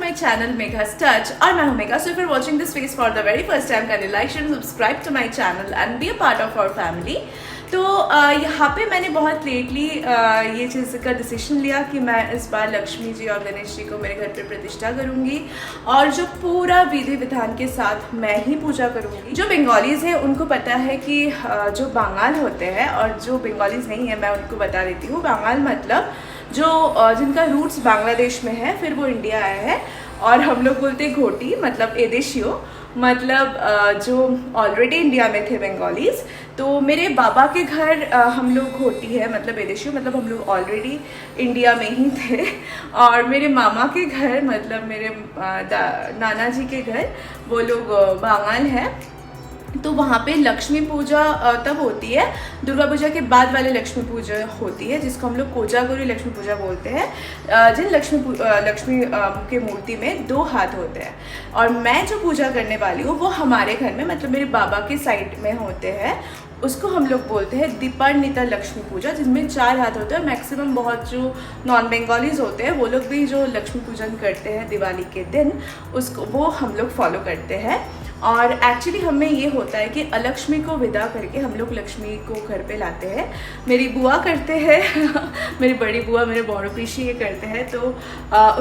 My channel मेघा's touch और मैं हूं Megha. So if you are watching this video for the very first time kindly like share subscribe to my channel and be a part of our family. तो यहाँ पे मैंने बहुत lately ये चीज़ का डिसीजन लिया कि मैं इस बार लक्ष्मी जी और गणेश जी को मेरे घर पे प्रतिष्ठा करूँगी और जो पूरा विधि विधान के साथ मैं ही पूजा करूँगी। जो बंगालीज़ हैं उनको पता है कि जो बांगाल होते हैं और जो बंगालीज़ नहीं है मैं उनको बता देती हूँ। बांगाल मतलब जो जिनका रूट्स बांग्लादेश में है फिर वो इंडिया आया है और हम लोग बोलते हैं घोटी मतलब एदेशियो मतलब जो ऑलरेडी इंडिया में थे बंगालीज़। तो मेरे बाबा के घर हम लोग घोटी है मतलब एदेशियो मतलब हम लोग ऑलरेडी इंडिया में ही थे। और मेरे मामा के घर मतलब मेरे नाना जी के घर वो लोग बांगाल हैं। तो वहाँ पे लक्ष्मी पूजा तब होती है, दुर्गा पूजा के बाद वाले लक्ष्मी पूजा होती है जिसको हम लोग कोजागरी लक्ष्मी पूजा बोलते हैं। जिन लक्ष्मी के मूर्ति में 2 हाथ होते हैं और मैं जो पूजा करने वाली हूँ वो हमारे घर में मतलब मेरे बाबा के साइड में होते हैं। उसको हम लोग बोलते हैं दीपान्विता लक्ष्मी पूजा जिसमें 4 हाथ होते हैं। और मैक्सिमम बहुत जो नॉन बंगालीज होते हैं वो लोग भी जो लक्ष्मी पूजन करते हैं दिवाली के दिन उसको वो हम लोग फॉलो करते हैं। और एक्चुअली हमें ये होता है कि अलक्ष्मी को विदा करके हम लोग लक्ष्मी को घर पे लाते हैं। मेरी बुआ करते हैं मेरी बड़ी बुआ मेरे बौड़ो पीछे ये करते हैं। तो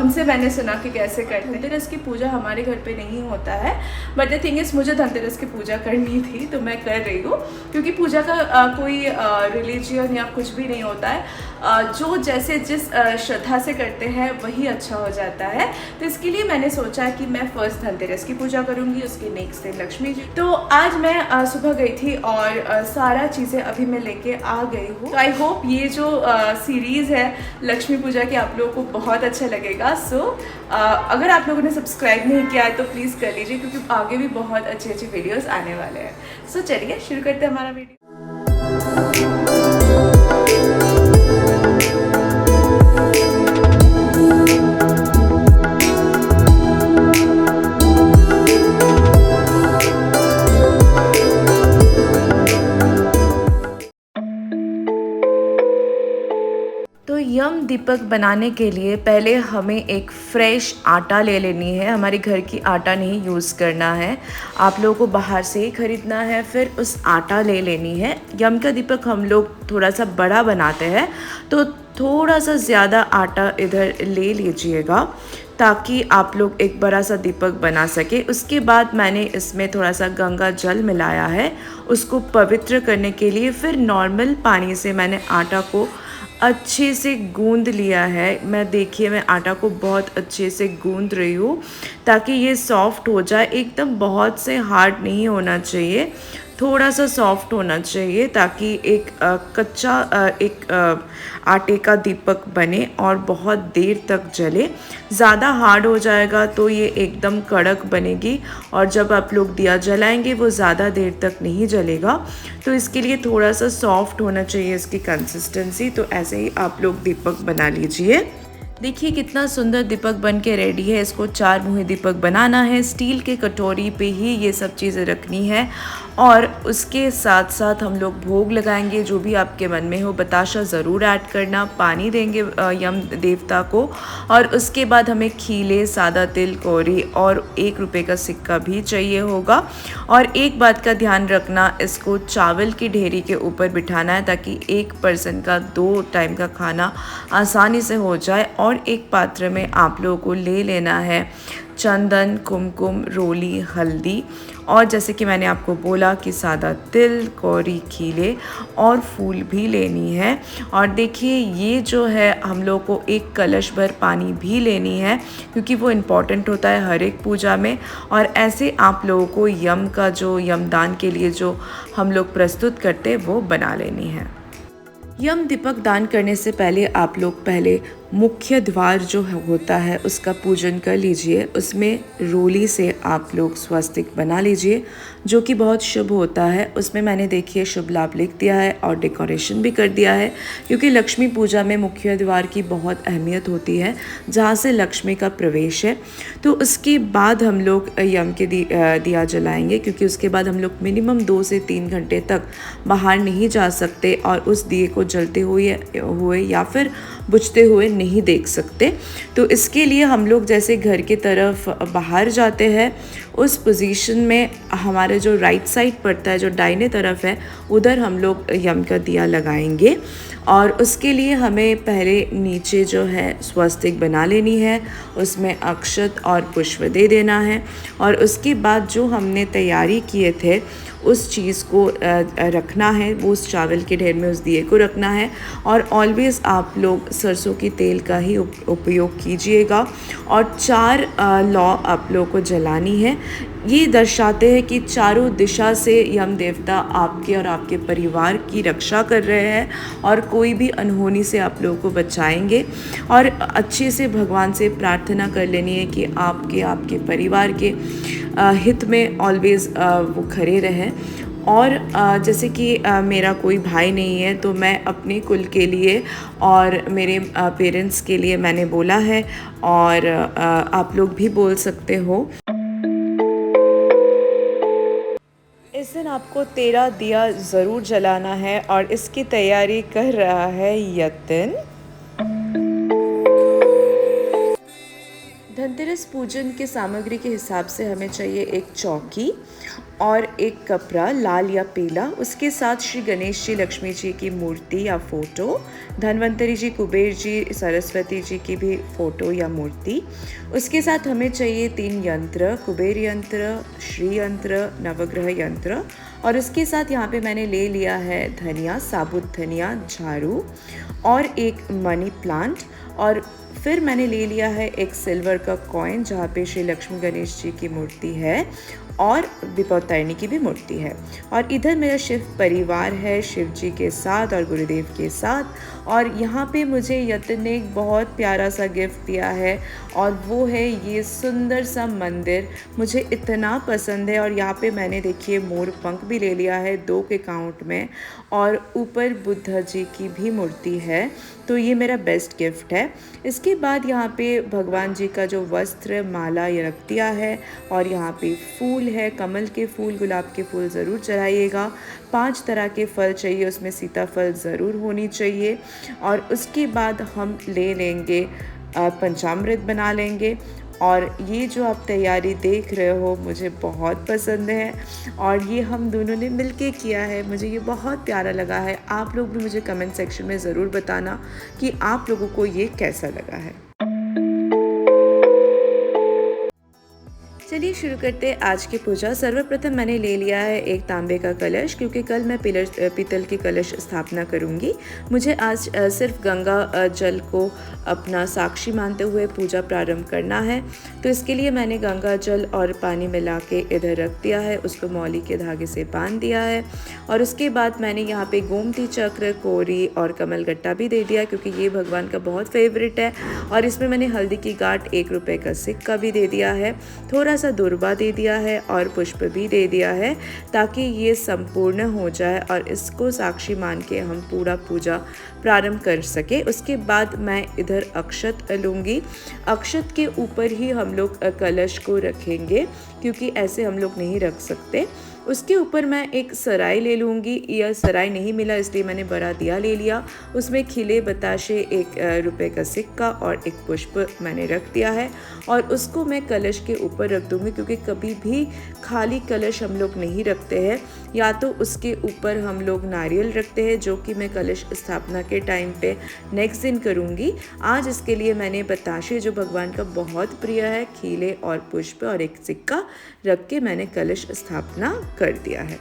उनसे मैंने सुना कि कैसे करते हैं। धनतेरस की पूजा हमारे घर पे नहीं होता है बट द थिंग इज़ मुझे धनतेरस की पूजा करनी थी तो मैं कर रही हूँ क्योंकि पूजा का कोई रिलीजियन या कुछ भी नहीं होता है। जो जैसे जिस श्रद्धा से करते हैं वही अच्छा हो जाता है। तो इसके लिए मैंने सोचा कि मैं फर्स्ट धनतेरस की पूजा करूँगी उसके नेक्स्ट दिन लक्ष्मी जी। तो आज मैं सुबह गई थी और सारा चीज़ें अभी मैं लेके आ गई हूँ। तो आई होप ये जो सीरीज़ है लक्ष्मी पूजा की आप लोगों को बहुत अच्छा लगेगा। सो अगर आप लोगों ने सब्सक्राइब नहीं किया है तो प्लीज़ कर लीजिए क्योंकि आगे भी बहुत अच्छी अच्छी वीडियोज़ आने वाले हैं। सो चलिए शुरू करते हैं हमारा वीडियो। तो यम दीपक बनाने के लिए पहले हमें एक फ्रेश आटा ले लेनी है। हमारे घर की आटा नहीं यूज़ करना है, आप लोगों को बाहर से ही ख़रीदना है। फिर उस आटा ले लेनी है। यम का दीपक हम लोग थोड़ा सा बड़ा बनाते हैं तो थोड़ा सा ज़्यादा आटा इधर ले लीजिएगा ताकि आप लोग एक बड़ा सा दीपक बना सके। उसके बाद मैंने इसमें थोड़ा सा गंगा जल मिलाया है उसको पवित्र करने के लिए। फिर नॉर्मल पानी से मैंने आटा को अच्छे से गूंद लिया है। मैं देखिए मैं आटा को बहुत अच्छे से गूंद रही हूँ ताकि ये सॉफ्ट हो जाए। एकदम बहुत से हार्ड नहीं होना चाहिए, थोड़ा सा सॉफ्ट होना चाहिए ताकि एक कच्चा आटे का दीपक बने और बहुत देर तक जले। ज़्यादा हार्ड हो जाएगा तो ये एकदम कड़क बनेगी और जब आप लोग दिया जलाएंगे वो ज़्यादा देर तक नहीं जलेगा। तो इसके लिए थोड़ा सा सॉफ्ट होना चाहिए इसकी कंसिस्टेंसी। तो ऐसे ही आप लोग दीपक बना लीजिए। देखिए कितना सुंदर दीपक बन के रेडी है। इसको 4 मुँही दीपक बनाना है। स्टील के कटोरी पे ही ये सब चीज़ें रखनी है और उसके साथ साथ हम लोग भोग लगाएंगे जो भी आपके मन में हो। बताशा ज़रूर ऐड करना, पानी देंगे यम देवता को और उसके बाद हमें खीले, सादा तिल, कौड़ी और 1 रुपये का सिक्का भी चाहिए होगा। और एक बात का ध्यान रखना, इसको चावल की ढेरी के ऊपर बिठाना है ताकि 1 पर्सन का 2 टाइम का खाना आसानी से हो जाए। और एक पात्र में आप लोगों को ले लेना है चंदन, कुमकुम, रोली, हल्दी और जैसे कि मैंने आपको बोला कि सादा तिल, कौड़ी, खीले और फूल भी लेनी है। और देखिए ये जो है हम लोग को 1 कलश भर पानी भी लेनी है क्योंकि वो इम्पॉर्टेंट होता है हर एक पूजा में। और ऐसे आप लोगों को यम का जो यमदान के लिए जो हम लोग प्रस्तुत करते हैं वो बना लेनी है। यम दीपक दान करने से पहले आप लोग पहले मुख्य द्वार जो होता है उसका पूजन कर लीजिए। उसमें रोली से आप लोग स्वस्तिक बना लीजिए जो कि बहुत शुभ होता है। उसमें मैंने देखिए शुभ लाभ लिख दिया है और डेकोरेशन भी कर दिया है क्योंकि लक्ष्मी पूजा में मुख्य द्वार की बहुत अहमियत होती है जहाँ से लक्ष्मी का प्रवेश है। तो उसके बाद हम लोग यम के दिया जलाएंगे क्योंकि उसके बाद हम लोग मिनिमम 2 से 3 घंटे तक बाहर नहीं जा सकते और उस दिए को जलते हुए या फिर बुझते हुए नहीं देख सकते। तो इसके लिए हम लोग जैसे घर की तरफ बाहर जाते हैं, उस पोजीशन में हमारे जो राइट साइड पड़ता है, जो दाहिने तरफ है, उधर हम लोग यम का दिया लगाएंगे। और उसके लिए हमें पहले नीचे जो है स्वस्तिक बना लेनी है, उसमें अक्षत और पुष्प दे देना है। और उसके बाद जो हमने तैयारी किए थे उस चीज़ को रखना है, वो उस चावल के ढेर में उस दिए को रखना है। और ऑलवेज़ आप लोग सरसों की तेल का ही उपयोग कीजिएगा। और 4 लौ आप लोगों को जलानी है। ये दर्शाते हैं कि चारों दिशा से यम देवता आपके और आपके परिवार की रक्षा कर रहे हैं और कोई भी अनहोनी से आप लोगों को बचाएंगे। और अच्छे से भगवान से प्रार्थना कर लेनी है कि आपके परिवार के हित में ऑलवेज़ वो खड़े रहें। और जैसे कि मेरा कोई भाई नहीं है, तो मैं अपने कुल के लिए और मेरे पेरेंट्स के लिए मैंने बोला है, और आप लोग भी बोल सकते हो। इस दिन आपको 13 दिया ज़रूर जलाना है और इसकी तैयारी कर रहा है यतिन। धनतेरस पूजन के सामग्री के हिसाब से हमें चाहिए एक चौकी और एक कपड़ा लाल या पीला, उसके साथ श्री गणेश जी, लक्ष्मी जी की मूर्ति या फ़ोटो, धन्वंतरी जी, कुबेर जी, सरस्वती जी की भी फ़ोटो या मूर्ति। उसके साथ हमें चाहिए 3 यंत्र, कुबेर यंत्र, श्री यंत्र, नवग्रह यंत्र। और उसके साथ यहाँ पे मैंने ले लिया है धनिया, साबुत धनिया, झाड़ू और एक मनी प्लांट। और फिर मैंने ले लिया है एक सिल्वर का कॉइन जहाँ पे श्री लक्ष्मी गणेश जी की मूर्ति है और विपत्तारिणी की भी मूर्ति है। और इधर मेरा शिव परिवार है, शिव जी के साथ और गुरुदेव के साथ। और यहाँ पे मुझे यतिन ने एक बहुत प्यारा सा गिफ्ट दिया है, और वो है ये सुंदर सा मंदिर। मुझे इतना पसंद है। और यहाँ पे मैंने देखिए मोर पंख भी ले लिया है 2 के काउंट में, और ऊपर बुद्ध जी की भी मूर्ति है। तो ये मेरा बेस्ट गिफ्ट है। इसके बाद यहाँ पे भगवान जी का जो वस्त्र, माला ये रख दिया है। और यहाँ पे फूल है, कमल के फूल, गुलाब के फूल ज़रूर चढ़ाइएगा। 5 तरह के फल चाहिए, उसमें सीताफल ज़रूर होनी चाहिए। और उसके बाद हम ले लेंगे पंचामृत बना लेंगे। और ये जो आप तैयारी देख रहे हो मुझे बहुत पसंद है, और ये हम दोनों ने मिलके किया है। मुझे ये बहुत प्यारा लगा है। आप लोग भी मुझे कमेंट सेक्शन में ज़रूर बताना कि आप लोगों को ये कैसा लगा है। चलिए शुरू करते हैं आज की पूजा। सर्वप्रथम मैंने ले लिया है एक तांबे का कलश, क्योंकि कल मैं पीतल की कलश स्थापना करूंगी। मुझे आज सिर्फ गंगा जल को अपना साक्षी मानते हुए पूजा प्रारंभ करना है। तो इसके लिए मैंने गंगा जल और पानी मिला के इधर रख दिया है, उसको मौली के धागे से बांध दिया है। और उसके बाद मैंने यहाँ पे गोमती चक्र, कोरी और कमलगट्टा भी दे दिया, क्योंकि ये भगवान का बहुत फेवरेट है। और इसमें मैंने हल्दी की गांठ, 1 रुपये का सिक्का भी दे दिया है, थोड़ा सा दुर्बा दे दिया है और पुष्प भी दे दिया है, ताकि ये संपूर्ण हो जाए और इसको साक्षी मान के हम पूरा पूजा प्रारंभ कर सके। उसके बाद मैं इधर अक्षत लूँगी। अक्षत के ऊपर ही हम लोग कलश को रखेंगे, क्योंकि ऐसे हम लोग नहीं रख सकते। उसके ऊपर मैं एक सराय ले लूँगी। यह सराय नहीं मिला इसलिए मैंने बड़ा दिया ले लिया। उसमें खिले बताशे, 1 रुपये का सिक्का और एक पुष्प मैंने रख दिया है। और उसको मैं कलश के ऊपर रख दूँगी, क्योंकि कभी भी खाली कलश हम लोग नहीं रखते हैं। या तो उसके ऊपर हम लोग नारियल रखते हैं, जो कि मैं कलश स्थापना के टाइम पे नेक्स्ट दिन करूँगी। आज इसके लिए मैंने बताशे, जो भगवान का बहुत प्रिय है, खीले और पुष्प और एक सिक्का रख के मैंने कलश स्थापना कर दिया है।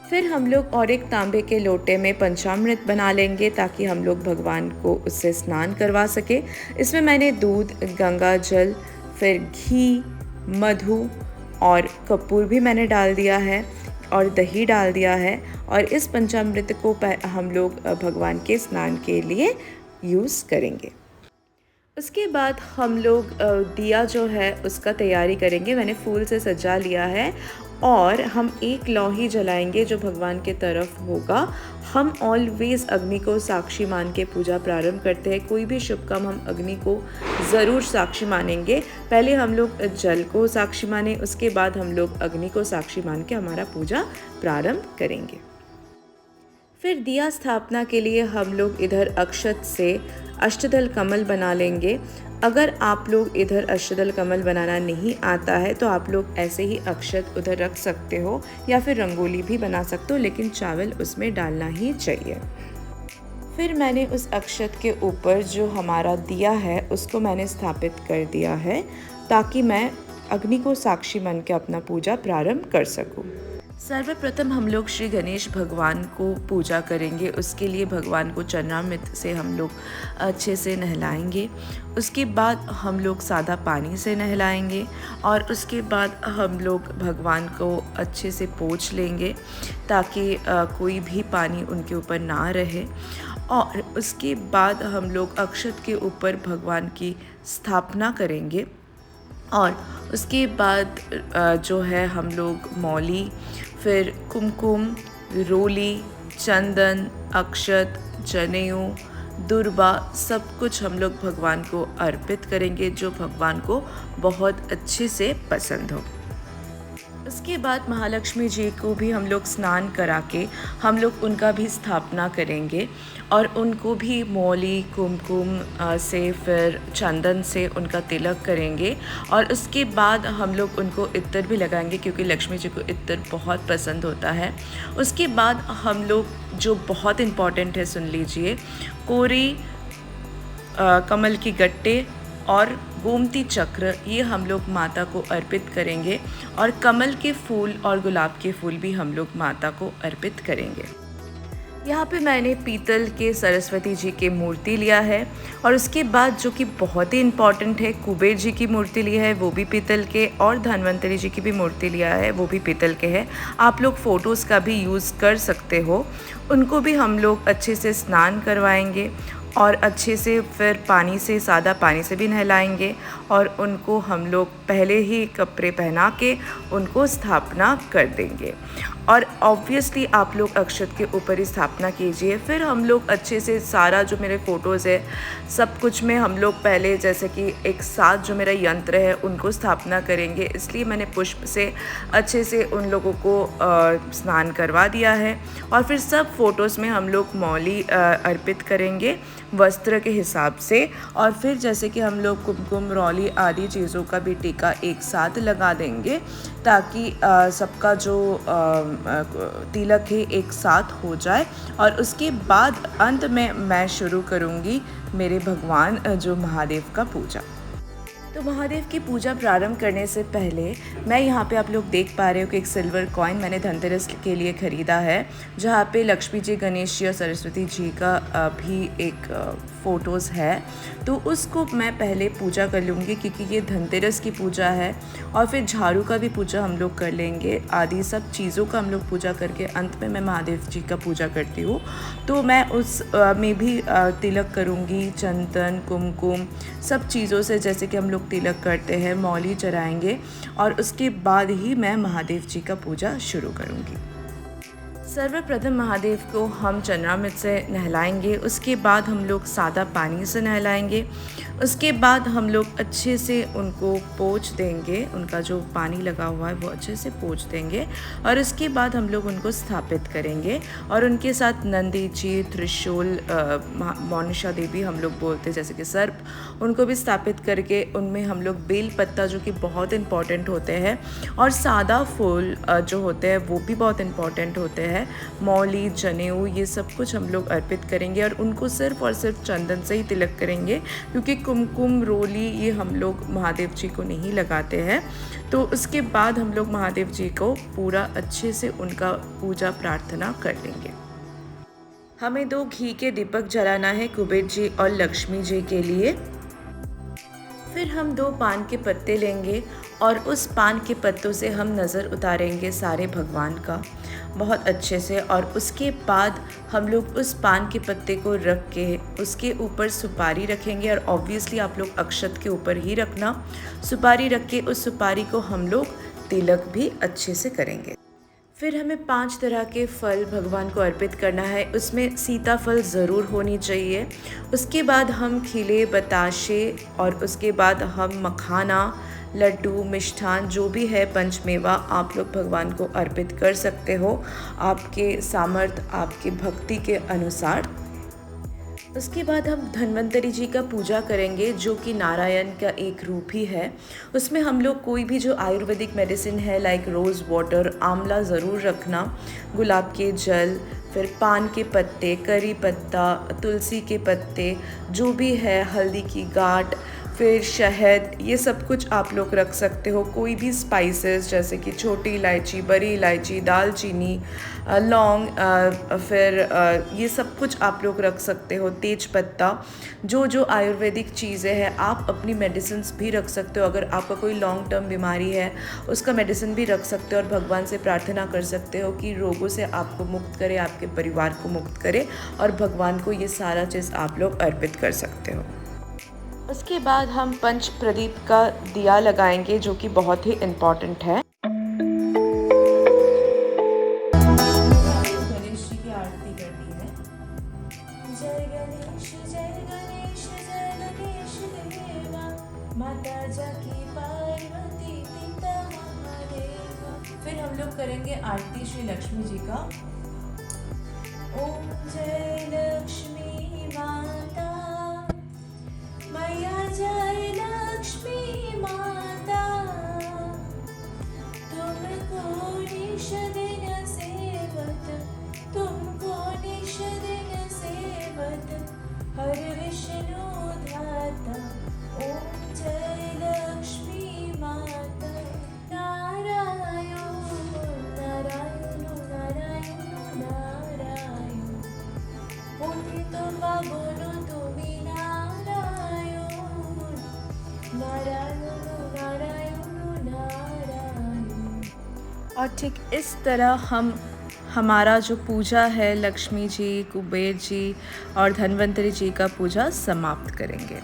फिर हम लोग और एक तांबे के लोटे में पंचामृत बना लेंगे, ताकि हम लोग भगवान को उससे स्नान करवा सके। इसमें मैंने दूध, गंगा जल, फिर घी, मधु और कपूर भी मैंने डाल दिया है, और दही डाल दिया है। और इस पंचामृत को हम लोग भगवान के स्नान के लिए यूज़ करेंगे। उसके बाद हम लोग दिया जो है उसका तैयारी करेंगे। मैंने फूल से सजा लिया है, और हम एक लौ ही जलाएंगे जो भगवान के तरफ होगा। हम ऑलवेज़ अग्नि को साक्षी मान के पूजा प्रारंभ करते हैं। कोई भी शुभ काम हम अग्नि को ज़रूर साक्षी मानेंगे। पहले हम लोग जल को साक्षी माने, उसके बाद हम लोग अग्नि को साक्षी मान के हमारा पूजा प्रारंभ करेंगे। फिर दिया स्थापना के लिए हम लोग इधर अक्षत से अष्टदल कमल बना लेंगे। अगर आप लोग इधर अष्टदल कमल बनाना नहीं आता है तो आप लोग ऐसे ही अक्षत उधर रख सकते हो या फिर रंगोली भी बना सकते हो, लेकिन चावल उसमें डालना ही चाहिए। फिर मैंने उस अक्षत के ऊपर जो हमारा दिया है उसको मैंने स्थापित कर दिया है, ताकि मैं अग्नि को साक्षी मान के अपना पूजा प्रारंभ कर सकूं। सर्वप्रथम हम लोग श्री गणेश भगवान को पूजा करेंगे। उसके लिए भगवान को चरणामृत से हम लोग अच्छे से नहलाएंगे। उसके बाद हम लोग सादा पानी से नहलाएंगे और उसके बाद हम लोग भगवान को अच्छे से पोंछ लेंगे, ताकि कोई भी पानी उनके ऊपर ना रहे। और उसके बाद हम लोग अक्षत के ऊपर भगवान की स्थापना करेंगे और उसके बाद जो है हम लोग मौली, फिर कुमकुम, रोली, चंदन, अक्षत, जनेऊ, दुर्बा सब कुछ हम लोग भगवान को अर्पित करेंगे, जो भगवान को बहुत अच्छे से पसंद हो। उसके बाद महालक्ष्मी जी को भी हम लोग स्नान करा के हम लोग उनका भी स्थापना करेंगे और उनको भी मौली, कुमकुम से फिर चंदन से उनका तिलक करेंगे। और उसके बाद हम लोग उनको इत्र भी लगाएंगे, क्योंकि लक्ष्मी जी को इत्र बहुत पसंद होता है। उसके बाद हम लोग जो बहुत इम्पॉर्टेंट है सुन लीजिए, कोरी, कमल की गट्टे और गोमती चक्र, ये हम लोग माता को अर्पित करेंगे। और कमल के फूल और गुलाब के फूल भी हम लोग माता को अर्पित करेंगे। यहाँ पे मैंने पीतल के सरस्वती जी की मूर्ति लिया है और उसके बाद जो कि बहुत ही इम्पॉर्टेंट है, कुबेर जी की मूर्ति ली है, वो भी पीतल के, और धन्वंतरी जी की भी मूर्ति लिया है, वो भी पीतल के है। आप लोग फ़ोटोज़ का भी यूज़ कर सकते हो। उनको भी हम लोग अच्छे से स्नान करवाएंगे और अच्छे से फिर पानी से, सादा पानी से भी नहलाएंगे और उनको हम लोग पहले ही कपड़े पहना के उनको स्थापना कर देंगे। और ऑब्वियसली आप लोग अक्षत के ऊपर ही स्थापना कीजिए। फिर हम लोग अच्छे से सारा जो मेरे फ़ोटोज़ है सब कुछ में हम लोग पहले जैसे कि एक साथ जो मेरा यंत्र है उनको स्थापना करेंगे, इसलिए मैंने पुष्प से अच्छे से उन लोगों को स्नान करवा दिया है। और फिर सब फ़ोटोज़ में हम लोग मौली अर्पित करेंगे वस्त्र के हिसाब से। और फिर जैसे कि हम लोग कुमकुम, रौली आदि चीज़ों का भी टीका एक साथ लगा देंगे, ताकि सबका जो तिलक है एक साथ हो जाए। और उसके बाद अंत में मैं शुरू करूँगी मेरे भगवान जो महादेव का पूजा। तो महादेव की पूजा प्रारंभ करने से पहले मैं यहाँ पे आप लोग देख पा रहे हो कि एक सिल्वर कॉइन मैंने धनतेरस के लिए ख़रीदा है, जहाँ पे लक्ष्मी जी, गणेश जी और सरस्वती जी का भी एक फ़ोटोज़ है। तो उसको मैं पहले पूजा कर लूँगी, क्योंकि ये धनतेरस की पूजा है। और फिर झाड़ू का भी पूजा हम लोग कर लेंगे। आदि सब चीज़ों का हम लोग पूजा करके अंत में मैं महादेव जी का पूजा करती हूँ। तो मैं उस में भी तिलक करूँगी, चंदन, कुमकुम सब चीज़ों से, जैसे कि हम लोग तिलक करते हैं, मौली चढ़ाएंगे और उसके बाद ही मैं महादेव जी का पूजा शुरू करूँगी। सर्वप्रथम महादेव को हम चरणामृत से नहलाएंगे, उसके बाद हम लोग सादा पानी से नहलाएंगे। उसके बाद हम लोग अच्छे से उनको पोंछ देंगे, उनका जो पानी लगा हुआ है वो अच्छे से पोंछ देंगे। और उसके बाद हम लोग उनको स्थापित करेंगे और उनके साथ नंदी जी, त्रिशूल, मोनिशा देवी हम लोग बोलते हैं जैसे कि सर्प, उनको भी स्थापित करके उनमें हम लोग बेल पत्ता जो कि बहुत इम्पॉर्टेंट होते हैं और सादा फूल जो होते हैं वो भी बहुत इम्पॉर्टेंट होते हैं, मौली, जनेऊ, ये सब कुछ हम लोग अर्पित करेंगे। और उनको सिर्फ और सिर्फ चंदन से ही तिलक करेंगे, क्योंकि कुमकुम, रोली ये हम लोग महादेव जी को नहीं लगाते हैं। तो उसके बाद हम लोग महादेव जी को पूरा अच्छे से उनका पूजा प्रार्थना कर लेंगे। हमें 2 घी के दीपक जलाना है कुबेर जी और लक्ष्मी जी के लिए। फिर हम 2 पान के पत्ते लेंगे और उस पान के पत्तों से हम नज़र उतारेंगे सारे भगवान का बहुत अच्छे से। और उसके बाद हम लोग उस पान के पत्ते को रख के उसके ऊपर सुपारी रखेंगे। और ऑब्वियसली आप लोग अक्षत के ऊपर ही रखना, सुपारी रख के उस सुपारी को हम लोग तिलक भी अच्छे से करेंगे। फिर हमें 5 तरह के फल भगवान को अर्पित करना है, उसमें सीताफल ज़रूर होनी चाहिए। उसके बाद हम खिले बताशे और उसके बाद हम मखाना, लड्डू, मिष्ठान जो भी है पंचमेवा आप लोग भगवान को अर्पित कर सकते हो आपके सामर्थ्य, आपकी भक्ति के अनुसार। उसके बाद हम धन्वंतरी जी का पूजा करेंगे जो कि नारायण का एक रूप ही है। उसमें हम लोग कोई भी जो आयुर्वेदिक मेडिसिन है लाइक रोज़ वाटर, आंवला ज़रूर रखना, गुलाब के जल, फिर पान के पत्ते, करी पत्ता, तुलसी के पत्ते, जो भी है, हल्दी की गांठ, फिर शहद, ये सब कुछ आप लोग रख सकते हो। कोई भी स्पाइसेस जैसे कि छोटी इलायची, बड़ी इलायची, दालचीनी, लौंग, फिर ये सब कुछ आप लोग रख सकते हो, तेज पत्ता, जो जो आयुर्वेदिक चीज़ें हैं आप अपनी मेडिसिन्स भी रख सकते हो। अगर आपका कोई लॉन्ग टर्म बीमारी है उसका मेडिसिन भी रख सकते हो और भगवान से प्रार्थना कर सकते हो कि रोगों से आपको मुक्त करे, आपके परिवार को मुक्त करे, और भगवान को ये सारा चीज़ आप लोग अर्पित कर सकते हो। उसके बाद हम पंच प्रदीप का दिया लगाएंगे जो कि बहुत ही इम्पॉर्टेंट है। गणेश जी की आरती करनी है। जय गणेश जय गणेश जय गणेश देवा, माता जाकी पार्वती पिता महादेवा। फिर हम लोग करेंगे आरती श्री लक्ष्मी जी का। ओम जय लक्ष्मी माता, मैया जय लक्ष्मी माता, तुमको निश दिन सेवत, तुमको निश दिन सेवत, हर विष्णु धाता। ओम जय लक्ष्मी माता। नारायण नारायण नारायण नारायण, पोथी तो पावनो तुम्ही और ठीक इस तरह हम हमारा जो पूजा है लक्ष्मी जी, कुबेर जी और धन्वंतरी जी का पूजा समाप्त करेंगे।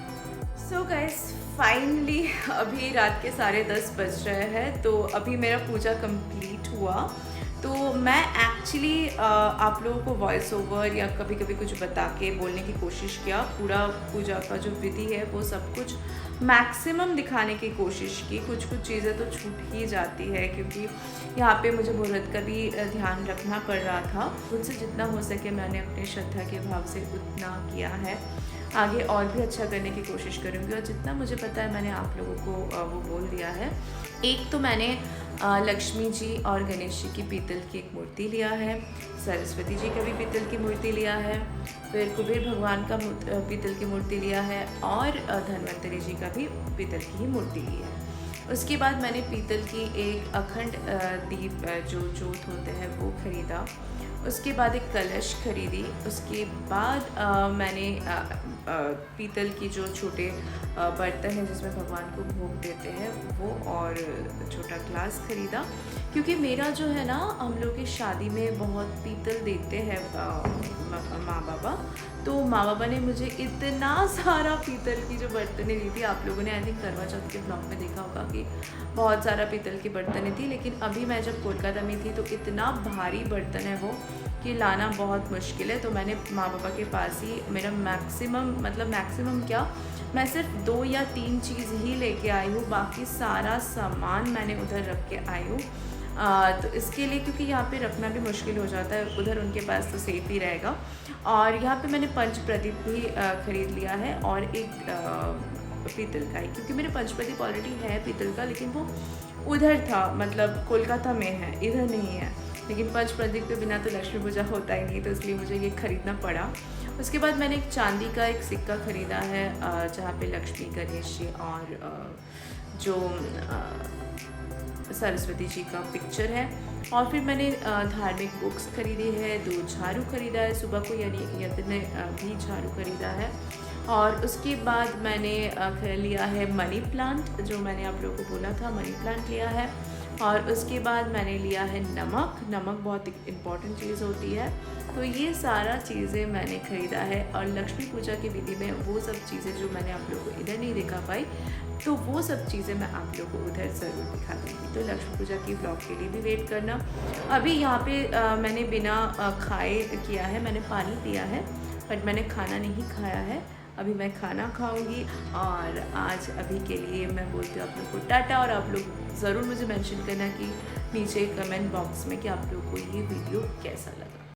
सो गाइस, फाइनली अभी रात के 10:30 बज रहे हैं, तो अभी मेरा पूजा कंप्लीट हुआ। तो मैं एक्चुअली आप लोगों को वॉइस ओवर या कभी कभी कुछ बता के बोलने की कोशिश किया। पूरा पूजा का जो विधि है वो सब कुछ मैक्सिमम दिखाने की कोशिश की। कुछ कुछ चीज़ें तो छूट ही जाती है क्योंकि यहाँ पे मुझे मुहूर्त का भी ध्यान रखना पड़ रहा था। मुझसे जितना हो सके मैंने अपने श्रद्धा के भाव से उतना किया है। आगे और भी अच्छा करने की कोशिश करूँगी और जितना मुझे पता है मैंने आप लोगों को वो बोल दिया है। एक तो मैंने लक्ष्मी जी और गणेश जी की पीतल की एक मूर्ति लिया है, सरस्वती जी का भी पीतल की मूर्ति लिया है, फिर कुबेर भगवान का पीतल की मूर्ति लिया है और धन्वंतरी जी का भी पीतल की ही मूर्ति ली है। उसके बाद मैंने पीतल की एक अखंड दीप जो जोत होते हैं वो ख़रीदा। उसके बाद एक कलश खरीदी। उसके बाद मैंने पीतल की जो छोटे बर्तन है जिसमें भगवान को भोग देते हैं वो और छोटा ग्लास खरीदा, क्योंकि मेरा जो है ना, हम लोग की शादी में बहुत पीतल देते हैं माँ बाबा। तो माँ बाबा ने मुझे इतना सारा पीतल की जो बर्तनें ली थी, आप लोगों ने आई थिंक करवा चौथ के ब्लॉग में देखा होगा कि बहुत सारा पीतल की बर्तनें थी। लेकिन अभी मैं जब कोलकाता में थी तो इतना भारी बर्तन है वो कि लाना बहुत मुश्किल है। तो मैंने माँ बाबा के पास ही मेरा मैक्सिमम क्या, मैं सिर्फ 2 या 3 चीज़ ही लेके आई हूँ, बाकी सारा सामान मैंने उधर रख के आई हूँ। तो इसके लिए, क्योंकि यहाँ पे रखना भी मुश्किल हो जाता है, उधर उनके पास तो सेफ ही रहेगा। और यहाँ पे मैंने पंच प्रदीप भी ख़रीद लिया है और एक पीतल का ही, क्योंकि मेरे पंच प्रदीप ऑलरेडी है पीतल का, लेकिन वो उधर था, मतलब कोलकाता में है, इधर नहीं है। लेकिन पंच प्रदीप के बिना तो लक्ष्मी पूजा होता ही नहीं, तो इसलिए मुझे ये ख़रीदना पड़ा। उसके बाद मैंने एक चांदी का एक सिक्का ख़रीदा है जहाँ पे लक्ष्मी, गणेश जी और जो सरस्वती जी का पिक्चर है। और फिर मैंने धार्मिक बुक्स खरीदी है, 2 झाड़ू खरीदा है, सुबह को यानी यज्ञ में भी झाड़ू खरीदा है। और उसके बाद मैंने लिया है मनी प्लांट, जो मैंने आप लोगों को बोला था, मनी प्लांट लिया है। और उसके बाद मैंने लिया है नमक बहुत इम्पॉर्टेंट चीज़ होती है। तो ये सारा चीज़ें मैंने ख़रीदा है। और लक्ष्मी पूजा की विधि में वो सब चीज़ें जो मैंने आप लोगों को इधर नहीं दिखा पाई, तो वो सब चीज़ें मैं आप लोगों को उधर ज़रूर दिखा दूँगी। तो लक्ष्मी पूजा की व्लॉग के लिए भी वेट करना। अभी यहाँ पे मैंने बिना खाए किया है, मैंने पानी पिया है बट मैंने खाना नहीं खाया है। अभी मैं खाना खाऊंगी। और आज अभी के लिए मैं बोलती हूँ आप लोग को टाटा। और आप लोग ज़रूर मुझे मेंशन करना कि नीचे कमेंट बॉक्स में कि आप लोग को ये वीडियो कैसा लगा।